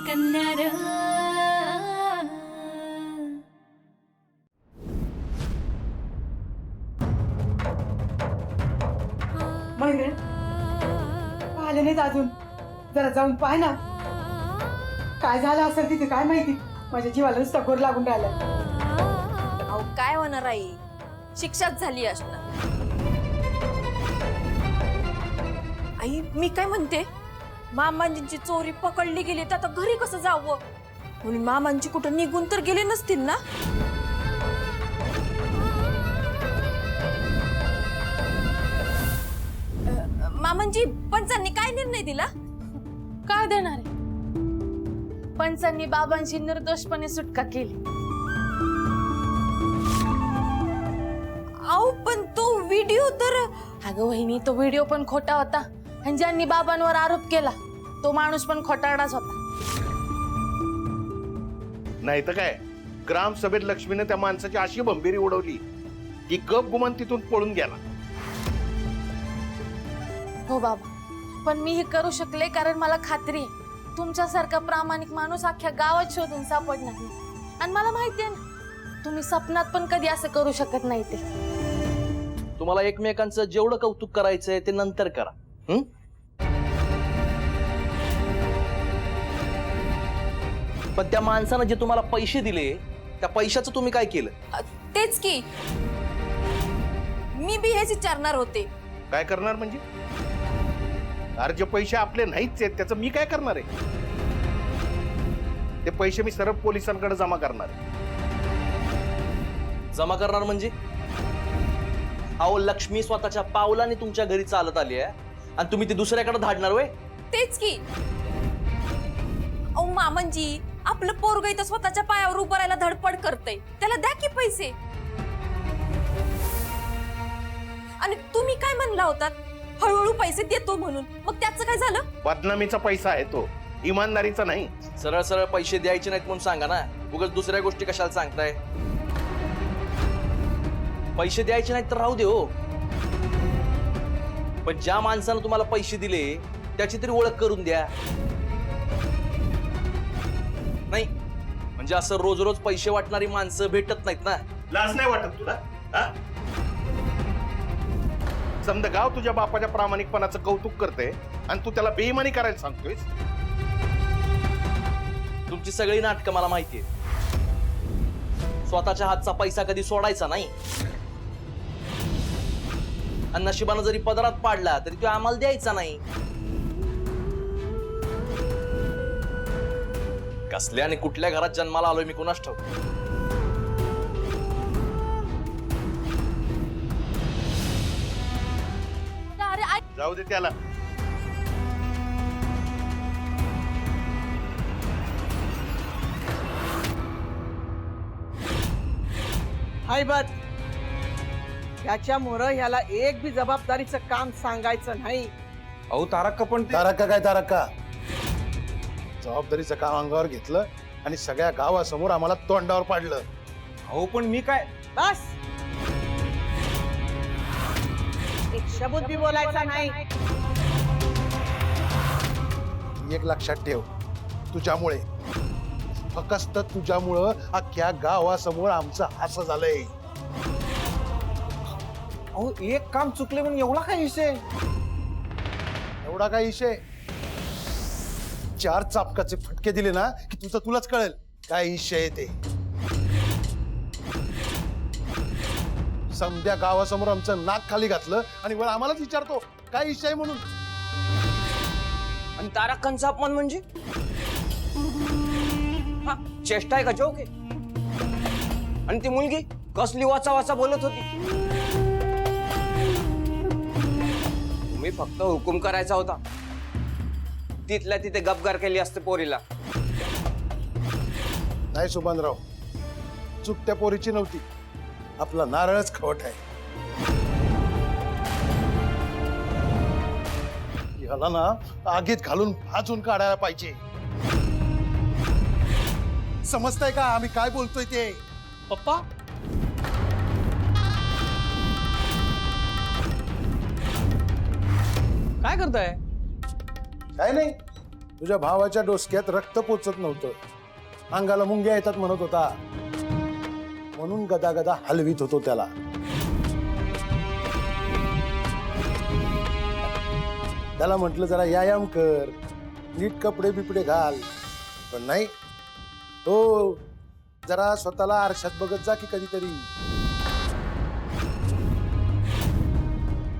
कन्या रे. मैत्रीण आले नाहीत अजून. जरा जाऊन पाह ना काय झालं असेल तिथे, काय माहिती. माझ्या जीवाला नुसता गोर लागून राहिला. अहो काय होणार आई, शिक्षाच झाली असणार. आई मी काय म्हणते, मामांची चोरी पकडली गेली तर आता घरी कसं जावं. म्हणून मामांची कुठं निघून तर गेले नसतील ना. मामांची पंचांनी काय निर्णय दिला. काय देणार आहे? पंचांनी बाबांची निर्दोषपणे सुटका केली. अहो पण तो व्हिडिओ तर. अगं वहिनी, तो व्हिडिओ पण खोटा होता आणि ज्यांनी बाबांवर आरोप केला तो माणूस पण खोटारडाच होता. नाही तर काय, ग्रामसभेत लक्ष्मीने त्या माणसाची अशी भंबीरी उडवली की गप गुमान तिथून पळून गेला. हो बाबा, पण मी हे करू शकले कारण मला खात्री आहे तुमच्यासारखा प्रामाणिक माणूस अख्ख्या गावात शोधून सापडणार नाही. आणि मला माहिती आहे ना, तुम्ही स्वप्नात पण कधी असं करू शकत नाही. ते तुम्हाला एकमेकांचं जेवढं कौतुक करायचंय ते नंतर करा. पण त्या माणसानं जे तुम्हाला पैसे दिले त्या पैशाचं तुम्ही काय केलं? तेच की मी बी हेच विचारणार होते. काय करणार म्हणजे? अरे जे पैसे आपले नाहीच आहेत त्याचं मी काय करणार आहे? ते पैसे मी सरळ पोलिसांकडे जमा करणार. जमा करणार म्हणजे? अहो लक्ष्मी स्वतःच्या पावलाने तुमच्या घरी चालत आली आहे आणि तुम्ही ते दुसऱ्याकडे धाडणार वय? तेच की. अहो मामनजी, आपलं पोरग इथं स्वतःच्या पायावर उभं राहायला धडपड करतय, त्याला द्या की पैसे. आणि तुम्ही काय म्हणला होतात, हळूहळू पैसे देतो म्हणून, मग त्याचं काय झालं? बदनामीचा पैसा आहे तो, इमानदारीचा नाही. सरळ सरळ पैसे द्यायचे नाहीत म्हणून सांगा ना. उगाच दुसऱ्या गोष्टी कशाला सांगताय? पैसे द्यायचे नाहीत तर राहू दे हो, पण ज्या माणसानं तुम्हाला पैसे दिले त्याची तरी ओळख करून द्या. नाही म्हणजे असं रोज रोज पैसे वाटणारी माणसं भेटत नाहीत ना. लाज नाही वाटत तुला? समजा गाव तुझ्या बापाच्या प्रामाणिकपणाचं कौतुक करते आणि तू त्याला बेईमानी करायला सांगतोयस. तुमची सगळी नाटकं मला माहितीये. स्वतःच्या हातचा पैसा कधी सोडायचा नाही आणि नशिबानं जरी पदरात पाडला तरी तो आम्हाला द्यायचा नाही. कसल्या आणि कुठल्या घरात जन्माला आलोय मी कुणास ठाऊक. अरे जाऊ दे त्याला. हाय बात याच्यामुळं ह्याला एक बी जबाबदारीचं काम सांगायचं नाही. अहो तारक्का पण तारक्का काय तारक्का? जबाबदारीचं काम अंगावर घेतलं आणि सगळ्या गावासमोर आम्हाला तोंडावर पाडलं. अहो पण मी काय. बस, एक शब्द बी बोलायचा नाही. एक लक्षात ठेव, तुझ्यामुळे, फक्त तुझ्यामुळं अख्ख्या गावासमोर आमचं असं झालंय. अहो एक काम चुकले म्हणून एवढा काय विषय? एवढा काय विषय? 4 चापकाचे फटके दिले ना की तुझं तुलाच कळेल काय विषय ते. समध्या गावासमोर आमचं नाक खाली घातलं आणि वर आम्हालाच विचारतो काय विषय म्हणून. आणि तारक्कांचा अपमान म्हणजे हा चेष्टा आहे का, जोक आहे? आणि ती मुलगी कसली वाचा वाचा बोलत होती. तुम्ही फक्त हुकूम करायचा होता, तिथल्या तिथे गपगार केली असते पोरीला. नाही सुभानराव, चूक त्या पोरीची नव्हती, आपला नारळच खवट आहे. याला ना आगीत घालून भाजून काढायला पाहिजे. समजतंय का आम्ही काय बोलतोय ते? पप्पा काय करताय? काय नाही, तुझ्या भावाच्या डोसक्यात रक्त पोचत नव्हतं, अंगाला मुंग्या येतात म्हणत होता, म्हणून गदा गदा हलवीत होतो त्याला. त्याला म्हटलं जरा व्यायाम कर, नीट कपडे बिपडे घाल, पण नाही. हो, जरा स्वतःला आरशात बघत जा की कधीतरी.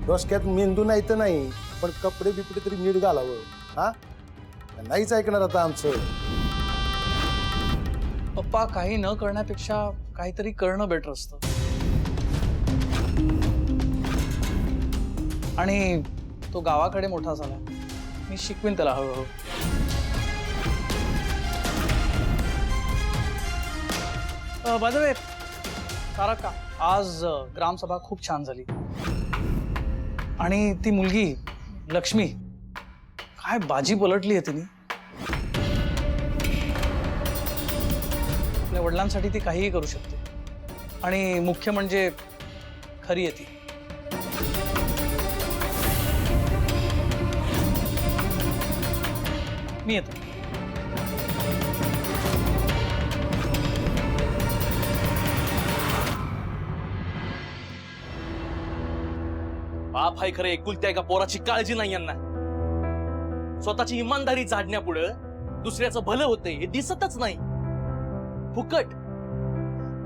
डोसक्यात मेंदू नाही तर नाही, पण कपडे बिपडे तरी नीट घालावं. हा, नाहीच ऐकणार आता आमचं. पप्पा, काही न करण्यापेक्षा काहीतरी करणं बेटर असतं. आणि तो गावाकडे मोठा झाला, मी शिकवीन त्याला हळूहळू. बाय द वे, तारका, आज ग्रामसभा खूप छान झाली. आणि ती मुलगी लक्ष्मी, काय बाजी पलटली आहे तिने. आपल्या वडिलांसाठी ती काहीही करू शकते. आणि मुख्य म्हणजे खरी आहे ती. मी येतो. बाप हाय खरं, एकुलत्या एका पोराची काळजी नाही यांना. स्वतःची इमानदारी झाडण्यापुढं दुसऱ्याचं भलं होतंय हे दिसतच नाही. फुकट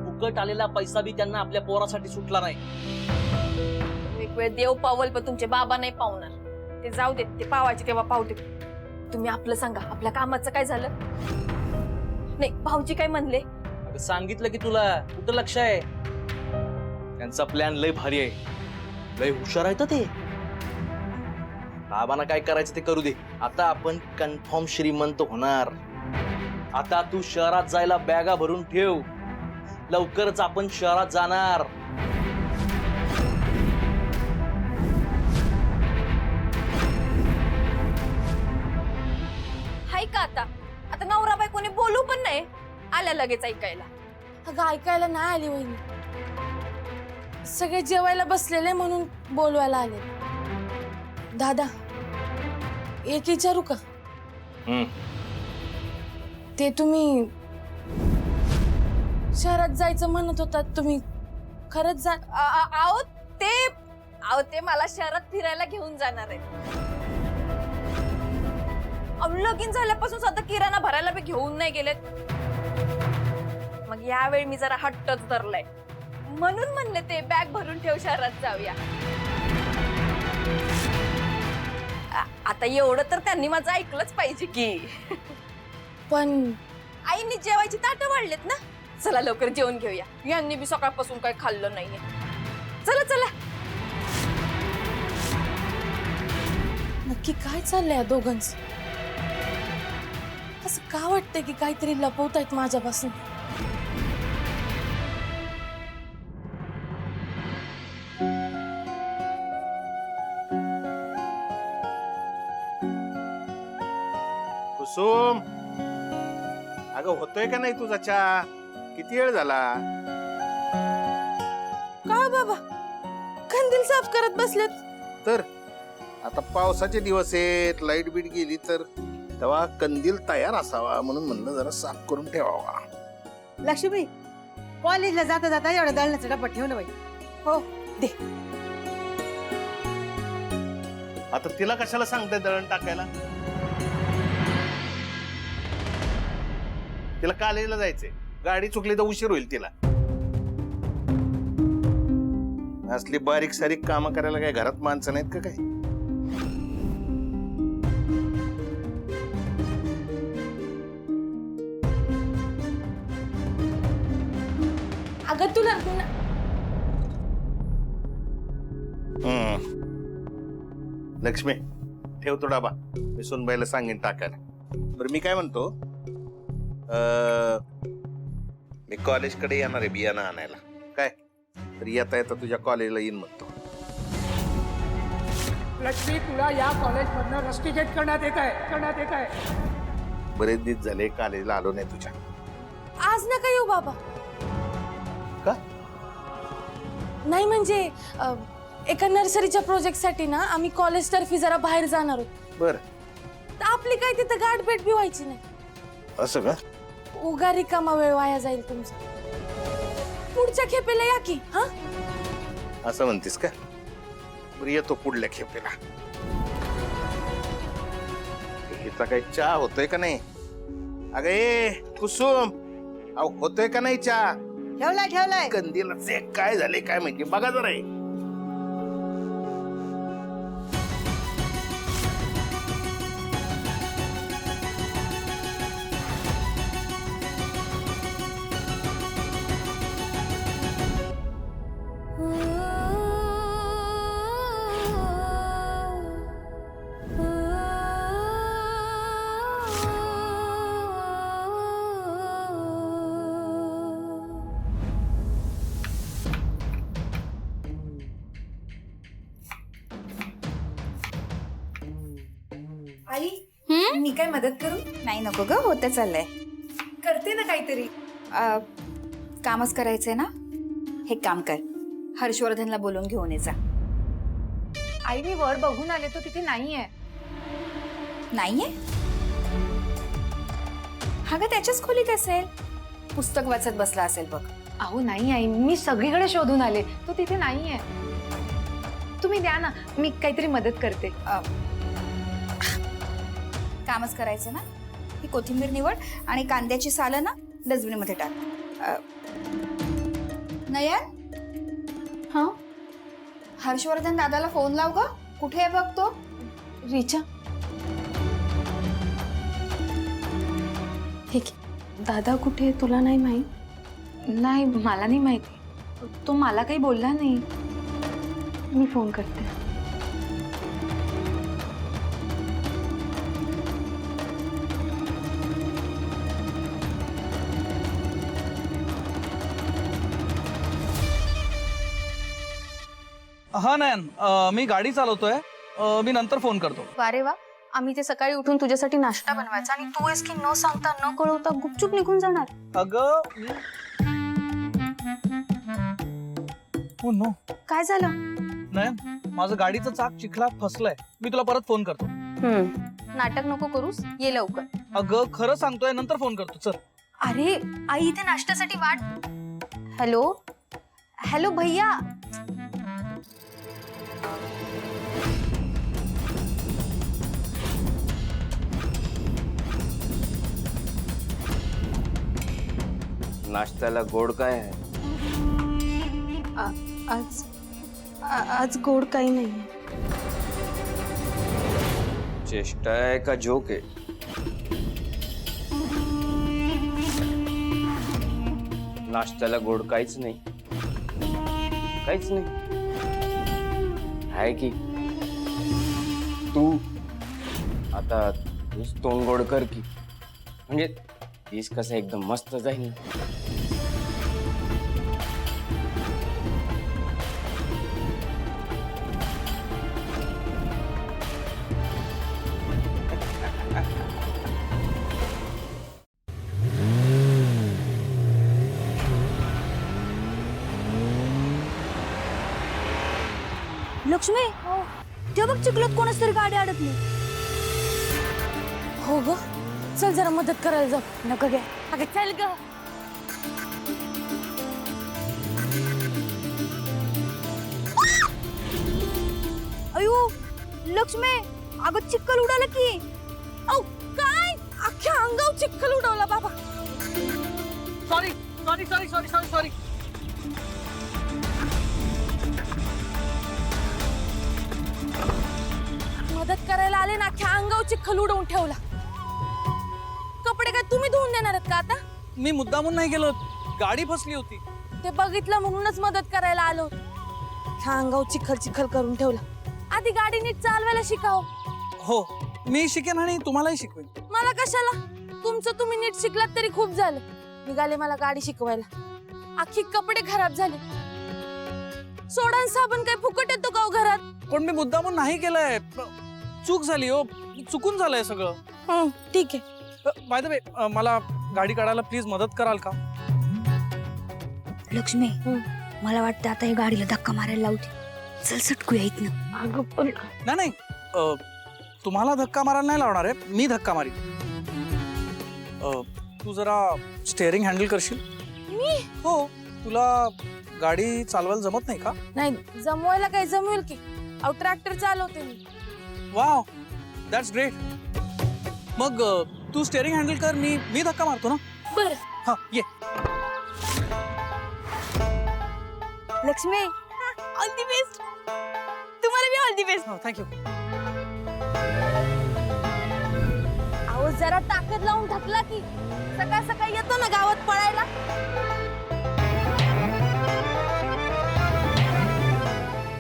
फुकट आलेला पैसा बी त्यांना आपल्या पोरासाठी सुटला नाही. एक वेळ देव पावल, पण तुमचे बाबा नाही पावणार. ते जाऊ देत, ते पावायचे तेव्हा पावते. तुम्ही आपलं सांगा, आपल्या कामाचं काय झालं? नाही, भाऊजी काय म्हणले? अगं सांगितलं की तुला, कुठं लक्ष आहे? त्यांचा प्लॅन लय भारी आहे, लय हुशार आहे ते. बाबांना काय करायचं ते करू दे. आता आपण कन्फर्म श्रीमंत होणार. आता तू शहरात जायला बॅगा भरून ठेव, लवकरच आपण शहरात जाणार. हाय का आता? आता नवरा बायकोने बोलू पण नाही, आल्या लगेच ऐकायला. अगं ऐकायला नाही आली वहिनी, सगळे जेवायला बसलेले म्हणून बोलवायला आले. दादा, एक विचारू का? ते तुम्ही शहरात जायचं म्हणत होता, तुम्ही खरंच जा? आहो ते मला शहरात फिरायला घेऊन जाणार आहे. लगीन झाल्यापासून स्वतः किराणा भरायला बी घेऊन नाही गेलेत. मग यावेळी मी जरा हट्टच धरलाय, म्हणून म्हणले ते बॅग भरून ठेव, शहरात जाऊया. आता एवढं तर त्यांनी माझं ऐकलंच पाहिजे की. पण आईनी जेवायची ताटं वाढलेत ना, चला लवकर जेवण घेऊया. यांनी बी सकाळपासून काही खाल्लं नाहीये. चला चला. नक्की काय चाललंय या दोघांचं? असं का वाटतंय की काहीतरी लपवतायत माझ्यापासून? कुसुम, अगं होतोय का नाही तुझा चहा? किती वेळ झाला? का बाबा कंदील साफ करत बसलेत? तर आता पावसाचे दिवस आहेत, लाईट बीट गेली तर तेव्हा कंदील तयार असावा म्हणून म्हणलं जरा साफ करून ठेवावा. लक्ष्मी, कॉलेजला जाता जाता एवढा दळण्याचा डब्बा ठेव ना बाई. हो दे. आता तिला कशाला सांगताय दळण टाकायला? तिला कॉलेजला जायचंय, गाडी चुकली तर उशीर होईल तिला. असली बारीक सारीक कामं करायला काय घरात माणसं नाहीत का काय? अगं तुला लक्ष्मी, ठेव तो डबा, मी सुनबाईला सांगेन टाकायला. बरं मी काय म्हणतो, मी कॉलेजकडे येणार आहे बियाणं आणायला. काय तर येता येता तुझ्या कॉलेजला येईन म्हणतो. लक्ष्मी, तुला या कॉलेजमधनं रस्टिकेट करण्यात येत आहे. बरेच दिवस झाले कॉलेजला आलो नाही तुझ्या. आज नका येऊ बाबा. का? नाही म्हणजे एका नर्सरीच्या प्रोजेक्ट साठी ना आम्ही कॉलेज तर्फे जरा बाहेर जाणार आहोत. बर, तर आपली काय तिथं गाठभेट बी व्हायची नाही. असं का? उगा रिकामा वेळ वाया जाईल तुमचा. पुढच्या खेपेला या की. हा, असं म्हणतेस का? बरं येतो पुढल्या खेपेला. हिचा काही चहा होतोय का नाही? अगं ए कुसुम, अहो होतोय का नाही चहा? ठेवलाय कंदीलाचे काय झाले काय माहिती, बघा जरा हे. आई मी काय मदत करू? नाही नको ग, होतं चाललंय. करते ना काहीतरी. कामच करायचंय ना. हे काम कर, हर्षवर्धनला बोलून घेऊन ये जा. आई मी वर बघून आले तो तिथे नाहीये. नाहीये? हा ग त्याच्याच खोलीत असेल, पुस्तक वाचत बसला असेल बघ. अहो नाही आई, मी सगळीकडे शोधून आले, तो तिथे नाहीये. तुम्ही द्या ना, मी काहीतरी मदत करते. कामच करायचं ना. ही कोथिंबीर निवड आणि कांद्याची सालं ना डस्टबिन मध्ये टाक. नयन, हा हर्षवर्धन दादाला फोन लाव ग. कुठे आहे बघ तो. रिचा, ठीक आहे. दादा कुठे तुला नाही माहित? नाही मला नाही माहिती, तो मला काही बोलला नाही. मी फोन करते. हा नयन, मी गाडी चालवतोय. मी नंतर फोन करतो. वारे वा, आम्ही ते सकाळी उठून तुझ्यासाठी नाश्ता बनवायचा आणि तू आहेस की न सांगता न कळवता गुपचूप निघून जाणार. अगं हो नो. काय झालं? नयन, माझं गाडीचं चाक चिखलात फसलंय. मी तुला परत फोन करतो. नाटक नको करूस, ये लवकर. अगं खरं सांगतोय, नंतर फोन करतो. चल. अरे आई इथे नाश्त्यासाठी वाट. हॅलो हॅलो भैया. नाश्त्याला गोड काय आहे? आज आज गोड काही नाही. चेष्टा आहे का जोक आहे? नाश्त्याला गोड काहीच नाही, काहीच नाही. आहे की तू आता तूच तोंड गोड कर की, म्हणजे तीच कसं एकदम मस्त जाईल. लक्ष्मी, ते बघ चिखलात कोणाच तरी गाडी अडकली. हो ग, चल जरा मदत करायला जाऊ. नको गे. अगं चल ग. अयो लक्ष्मी, अगं चिखल उडाला की. औ काय, अख्ख्या अंगावर चिखल उडवला बाबा. Sorry sorry sorry sorry sorry sorry. मदत करायला आले ना, अख्ख्या अंगावर चिखल उडवून ठेवला. कपडे काय तुम्ही धुवून देणार आहेत का आता? मी मुद्दामून नाही गेलो, गाडी फसली होती. ते बघितलं म्हणूनच मदत करायला आलो. अख्ख्या अंगावर चिखल चिखल करून ठेवला. आधी गाडी नीट चालवायला शिकाव. हो, मी शिकेन आणि तुम्हालाही शिकवेन. मला कशाला? तुमचं तुम्ही नीट शिकलात तरी खूप झालं. निघाले मला गाडी शिकवायला. अख्खी कपडे खराब झाले. सोडा साबण काय फुकट येतो का हो घरात? पण मी मुद्दामून नाही केलंय, चूक झाली हो. चुकून झालंय सगळं. ठीक आहे. बाय द वे, मला गाडी काढायला प्लीज मदत कराल का? लक्ष्मी, मला वाटतं आता ही गाडीला धक्का मारायला लावते. चल सटकूया इथनं. अगं पण नाही नाही, तुम्हाला धक्का मारायला नाही लावणार आहे, मी धक्का मारीन. तू जरा स्टेअरिंग हँडल करशील? मी? हो. तुला गाडी चालवायला जमत नाही का? नाही, जमवायला काय जमवेल की. अहो ट्रॅक्टर चालवते मी. Wow, that's great. मग तू स्टेअरिंग हँडल कर, मी धक्का मारतो ना. बर. हा ये. Lakshmi all the best. तुम्हाला बी ऑल दी बेस्ट. थँक्यू. अहो जरा ताकद लावून ढकला की. सकाळ सकाळी येतो ना गावात पळायला.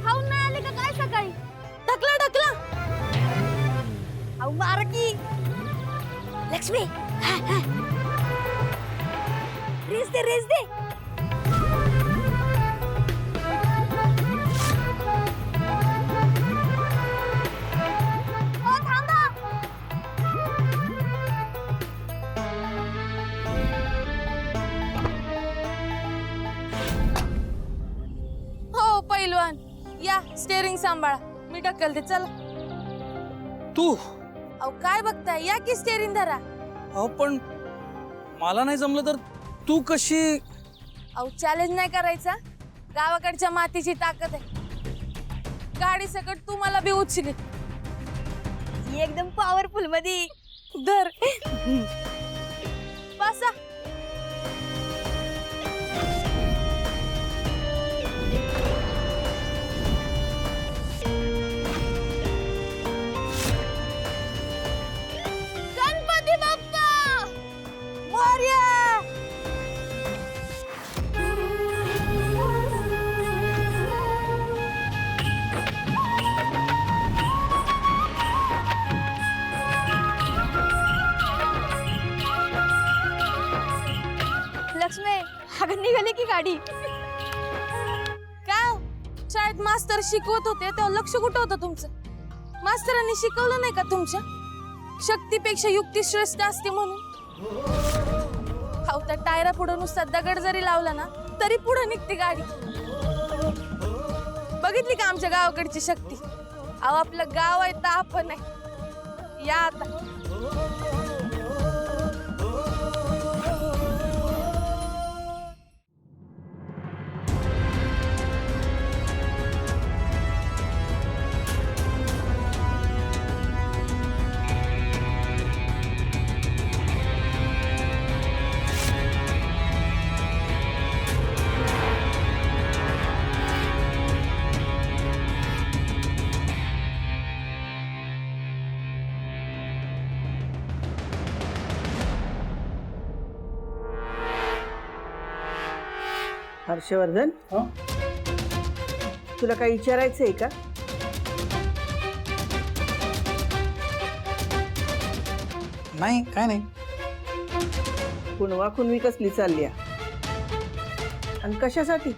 खाऊन नाही आले का काय सकाळी? ढकला ढकला. अहो मार की. लक्ष्मी रेस दे रेस दे. ओ थांबा. हो पैलवान, या स्टेअरिंग सांभाळा, मी ढकलते. चला. तू? अहो काय बघताय, या की स्टेअरिंग धरा. अहो पण मला नाही जमलं तर तू कशी? अहो चॅलेंज नाही करायचा. गावाकडच्या मातीची ताकद आहे. गाडी सकट तुम्हाला बी उचली. एकदम पॉवरफुल मध्ये. धर. बसा. गणपती बाप्पा मोरया. लक्ष्मी अगं निघाली की गाडी. काय शाळेत मास्तर शिकवत होते तेव्हा लक्ष कुठं होतं तुमचं? मास्तरांनी शिकवलं नाही का तुमच्या शक्तीपेक्षा युक्ती श्रेष्ठ असते म्हणून? अहो त्या टायरा पुढे नुसता दगड जरी लावला ना तरी पुढे निघते गाडी. बघितली का आमच्या गावाकडची शक्ती? अहो आपलं गाव आहे तर आपण आहे. या आता. हर्षवर्धन, तुला काही विचारायचंय का? नाही, काय नाही. कुणवा कुणवी कसली चालली आणि कशासाठी?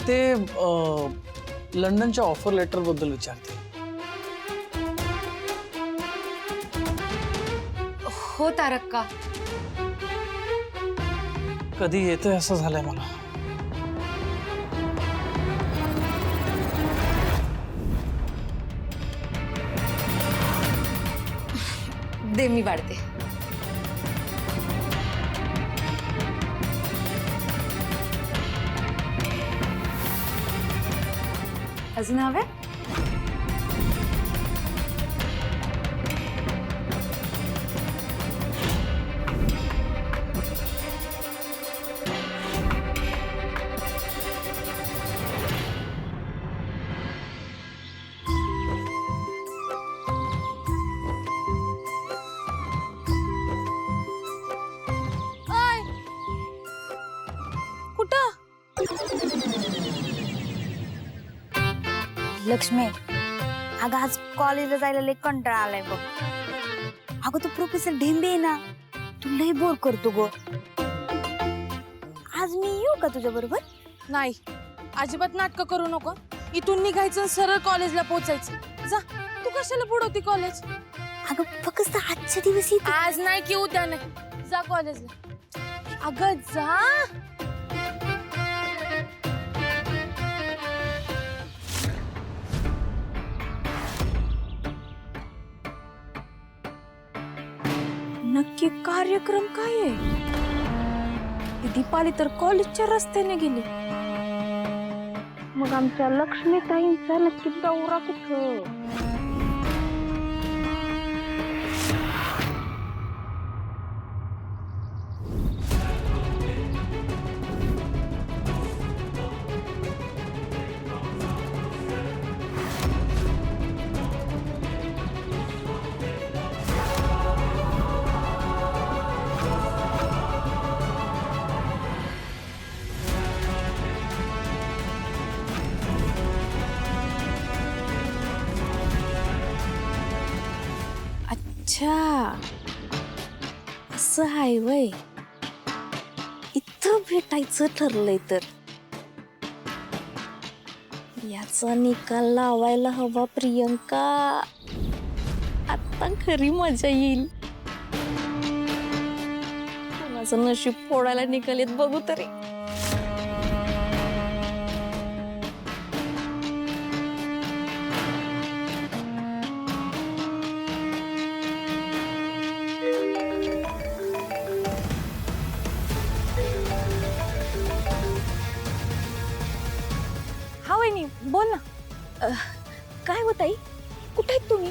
ते लंडनच्या ऑफर लेटर बद्दल विचारते. हो तारक का? कधी येतोय असं झालंय मला. दे मी वाढते. अजून हवे? लक्ष्मी अगं आज कॉलेजला जायला लय कंटाळा आलाय बघ. अगं तो प्रोफेसर ढेंबे आहे ना, तू लय बोर करतो गो. आज मी येऊ का तुझ्या बरोबर? नाही, अजिबात नाटक करू नको. इथून निघायचं सरळ कॉलेजला पोहोचायचं. जा. तू कशाला बुडवती कॉलेज? अगं फक्त आजच्या दिवस आज नाही की उद्या नाही. जा कॉलेजला. अगं जा. नक्की कार्यक्रम काय आहे? ती दीपाली तर कॉलेजच्या रस्त्याने गेली. मग आमच्या लक्ष्मीताईंचा नक्की दौरा कुठं? अच्छा, असं हाय वय. इथं भेटायचं ठरलंय तर याचा निकाल लावायला हवा प्रियंका. आता खरी मजा येईल. कोणाचं नशीब फोडायला निघालेत बघू तरी. हा वहिनी बोल ना. काय होत आई? कुठे आहेत तुम्ही?